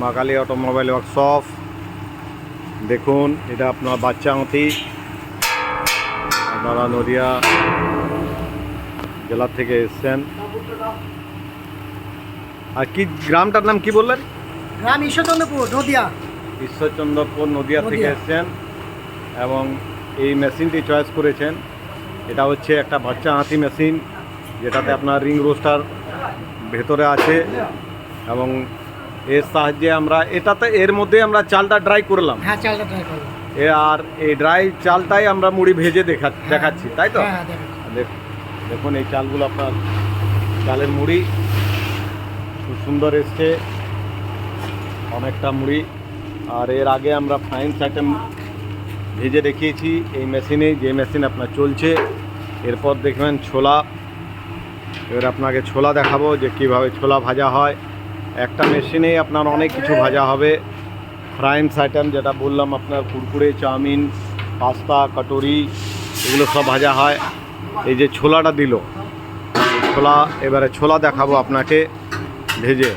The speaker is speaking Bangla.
মা কালী অটোমোবাইল ওয়ার্কশপ। দেখুন এটা আপনার বাচ্চা হাতি, আপনারা নদিয়া জেলা থেকে এসছেন। আর কি গ্রামটার নাম কি বললেন? গ্রাম ঈশ্বরচন্দ্রপুর, নদিয়া। ঈশ্বরচন্দ্রপুর নদিয়া থেকে এসছেন এবং এই মেশিনটি চয়েস করেছেন। এটা হচ্ছে একটা বাচ্চা হাতি মেশিন, যেটাতে আপনার রিং রোস্টার ভেতরে আছে এবং এর সাহায্যে আমরা এর মধ্যে আমরা চালটা ড্রাই করলাম। হ্যাঁ, চালটা ট্রাই করলাম। আর এই ড্রাই চালটাই আমরা মুড়ি ভেজে দেখাচ্ছি, তাই তো? হ্যাঁ, দেখুন এই চালগুলো আপনার চালের মুড়ি খুব সুন্দর এসছে, অনেকটা মুড়ি। আর এর আগে আমরা ফ্রাইন্স আইটেম ভেজে দেখিয়েছি এই মেশিনে, যে মেশিন আপনার চলছে। এরপর দেখবেন ছোলা। এবার আপনাকে ছোলা দেখাবো যে কীভাবে ছোলা ভাজা হয়। একটা মেশিনেই আপনার অনেক কিছু ভাজা হবে। ফ্রাইন্স আইটেম যেটা বললাম আপনার, কুরকুরে, চাউমিন, পাস্তা, কটরি, এগুলো সব ভাজা হয়। এই যে ছোলাটা দিল, ছোলা, এবারে ছোলা দেখাবো আপনাকে ভেজে।